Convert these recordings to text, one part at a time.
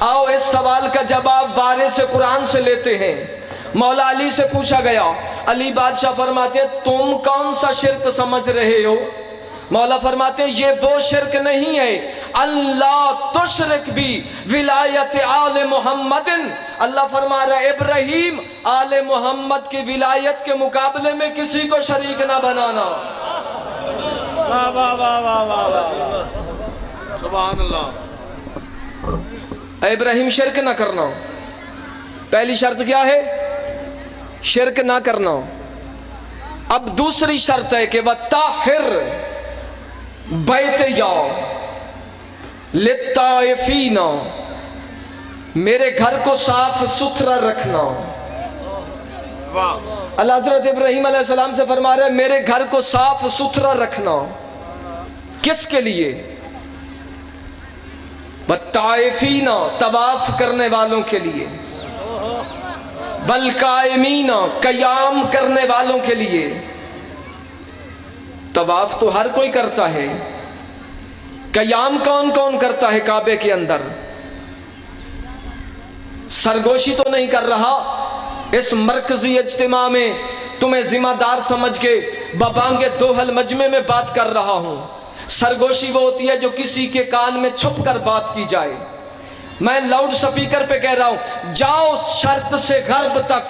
आओ इस सवाल का जवाब वारिस से कुरान से लेते हैं। मौला अली से पूछा गया, अली बादशाह फरमाते हैं तुम कौन सा शिर्क समझ रहे हो? मौला फरमाते हैं ये वो शिर्क नहीं है, अल्लाह तुशरिक भी विलायत आले मोहम्मदिन। अल्लाह फरमा रहा है इब्राहीम आले मोहम्मद की विलायत के मुकाबले में किसी को शरीक ना बनाना। वाह वाह वाह वाह वाह वाह, सुभान अल्लाह। इब्राहीम शिर्क ना करना, पहली शर्त क्या है? शिर्क ना करना। अब दूसरी शर्त है कि वत्ताहिर बैतया लित्ताइफीना, मेरे घर को साफ सुथरा रखना। अल्लाह हज़रत इब्राहीम अलैहिस्सलाम से फरमा रहे मेरे घर को साफ सुथरा रखना। किसके लिए? वत्ताइफीना, तवाफ करने वालों के लिए, बल कायमीना, कयाम करने वालों के लिए। तवाफ तो हर कोई करता है, कयाम कौन कौन करता है काबे के अंदर? सरगोशी तो नहीं कर रहा। इस मरकजी इज्तिमा में तुम्हें जिम्मेदार समझ के बबांगे दोहल मजमे में बात कर रहा हूं। सरगोशी वो होती है जो किसी के कान में छुप कर बात की जाए। मैं लाउड स्पीकर पे कह रहा हूं, जाओ शर्क से गर्ब तक,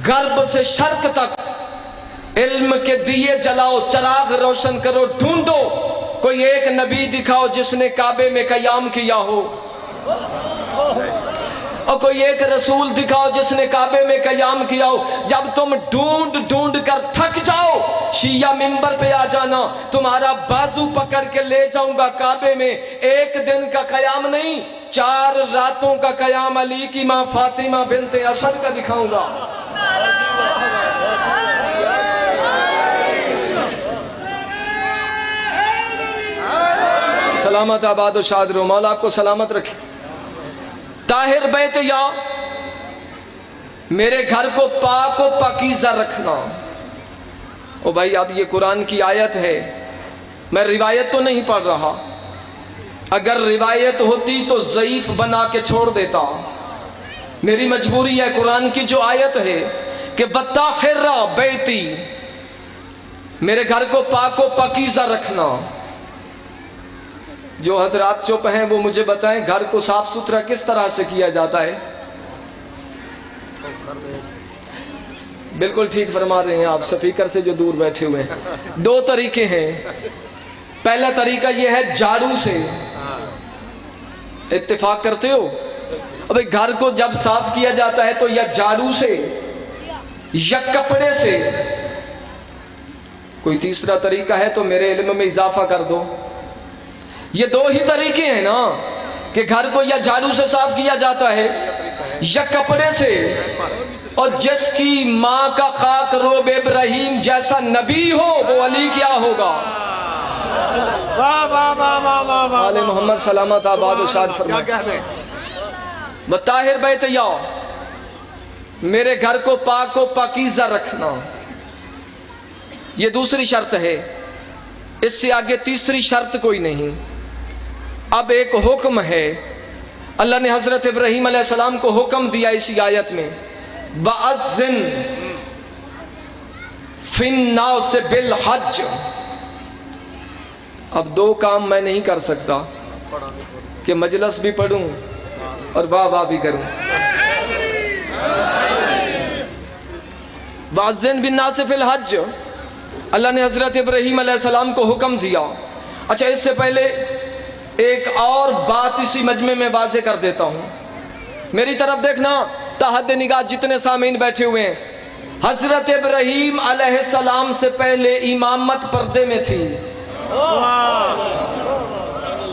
गर्ब से शर्क तक, इल्म के दिए जलाओ, चिराग रोशन करो, ढूंढो कोई एक नबी दिखाओ जिसने काबे में कयाम किया हो, और कोई एक रसूल दिखाओ जिसने काबे में कयाम किया हो। जब तुम ढूंढ ढूंढ कर थक जाओ, शिया मिंबर पे आ जाना, तुम्हारा बाजू पकड़ के ले जाऊंगा काबे में। एक दिन का कयाम नहीं, 4 रातों का कयाम अली की मां फातिमा बिनते असद का दिखाऊंगा। सलामत आबाद और शाद रहो, मौला आपको सलामत रखे। ताहिर बैतया, मेरे घर को पाक और पाकीज़ा रखना। ओ भाई अब ये कुरान की आयत है, मैं रिवायत तो नहीं पढ़ रहा। अगर रिवायत होती तो ज़ईफ बना के छोड़ देता। मेरी मजबूरी है, कुरान की जो आयत है कि बत्ताहिरा बैती, मेरे घर को पाक और पाकीज़ा रखना। जो हजरात चुप हैं वो मुझे बताएं घर को साफ सुथरा किस तरह से किया जाता है? बिल्कुल ठीक फरमा रहे हैं आप, स्पीकर से जो दूर बैठे हुए हैं। 2 तरीके हैं। पहला तरीका यह है झाड़ू से। इत्तेफाक करते हो? अबे घर को जब साफ किया जाता है तो या झाड़ू से या कपड़े से। कोई तीसरा तरीका है तो मेरे इल्म में इजाफा कर दो। ये 2 ही तरीके हैं ना कि घर को या झाड़ू से साफ किया जाता है या कपड़े से। और जिसकी मां का खाक रोब इब्राहीम जैसा नबी हो वो अली क्या होगा? वाह वाह वाह वाह वाह वाह, आले मोहम्मद सलामत आबाद शाद फरमाए। बताहिर बैतया, मेरे घर को पाक और पाकीज़ा रखना। ये दूसरी शर्त है। इससे आगे तीसरी शर्त कोई नहीं। अब एक हुक्म है, अल्लाह ने हजरत इब्राहीम अलैहिस्सलाम को हुक्म दिया इसी आयत में, वअज़्ज़िन फिन्नास बिल हज। अब 2 काम मैं नहीं कर सकता कि मजलिस भी पढ़ूं और वाह वाह भी करूं। वअज़्ज़िन बिन्नास फिल हज, अल्लाह ने हजरत इब्राहीम अलैहिस्सलाम को हुक्म दिया। अच्छा, इससे पहले एक और बात इसी मजमे में वाज़े कर देता हूं। मेरी तरफ देखना, ताहद निगाह जितने सामीन बैठे हुए हैं। हजरत इब्राहीम अलैहिस्सलाम से पहले इमामत पर्दे में थी।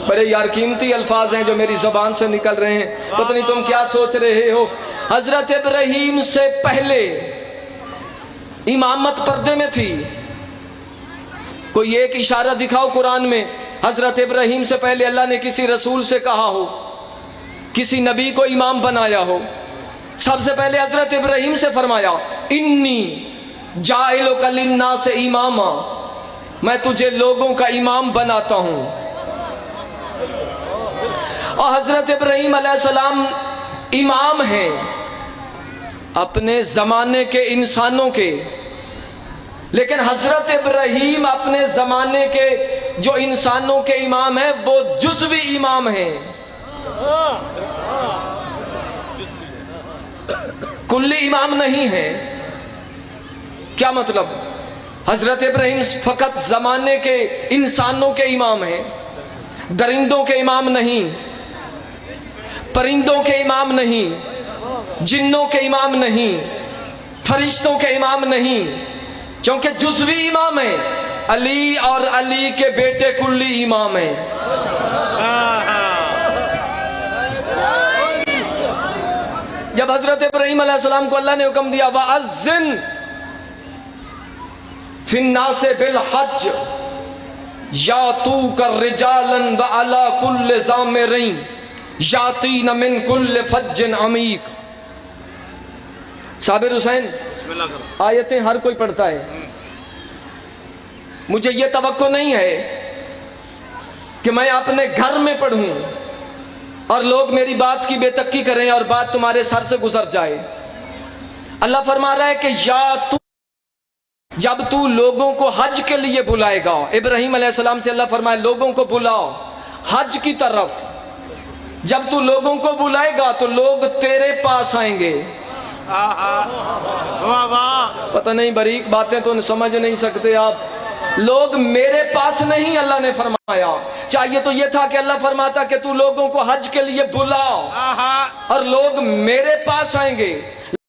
बड़े यार कीमती अल्फाज हैं जो मेरी ज़बान से निकल रहे हैं, पता नहीं तुम क्या सोच रहे हो। हजरत इब्राहीम से पहले इमामत पर्दे में थी। कोई एक इशारा दिखाओ कुरान में हजरत इब्राहीम से पहले अल्लाह ने किसी रसूल से कहा हो, किसी नबी को इमाम बनाया हो। सबसे पहले हजरत इब्राहीम से फरमाया, इन्नी जाइलुका लिन्नास इमामा, मैं तुझे लोगों का इमाम बनाता हूं। اور حضرت ابراہیم علیہ السلام امام ہیں اپنے زمانے کے انسانوں کے، لیکن حضرت ابراہیم اپنے زمانے کے جو انسانوں کے امام ہیں وہ جزوی امام ہیں، کلی امام نہیں ہیں۔ کیا مطلب؟ حضرت ابراہیم فقط زمانے کے انسانوں کے امام ہیں، درندوں کے امام نہیں، پرندوں کے امام نہیں، جنوں کے امام نہیں، فرشتوں کے امام نہیں، کیونکہ جزوی امام ہیں۔ علی اور علی کے بیٹے کلی امام ہیں۔ جب حضرت ابراہیم علیہ السلام کو اللہ نے حکم دیا وَأَذِّن فِي النَّاسِ بِالْحَجِّ يَأْتُوكَ رِجَالًا وَعَلَى كُلِّ ضَامِرٍ يَأْتِينَ مِنْ كُلِّ فَجٍّ عَمِيقٍ۔ صابر حسین، آیتیں ہر کوئی پڑھتا ہے، مجھے یہ توقع نہیں ہے کہ میں اپنے گھر میں پڑھوں اور لوگ میری بات کی بے تکی کریں اور بات تمہارے سر سے گزر جائے۔ اللہ فرما رہا ہے کہ جب تو لوگوں کو حج کے لیے بلائے گا، ابراہیم علیہ السلام سے اللہ فرمائے لوگوں کو بلاؤ حج کی طرف، جب تو لوگوں کو بلائے گا تو لوگ تیرے پاس آئیں گے۔ پتہ نہیں بریک باتیں تو سمجھ نہیں سکتے آپ، لوگ میرے پاس نہیں اللہ نے فرمایا، چاہیے تو یہ تھا کہ اللہ فرماتا کہ تو لوگوں کو حج کے لیے بلاؤ اور لوگ میرے پاس آئیں گے۔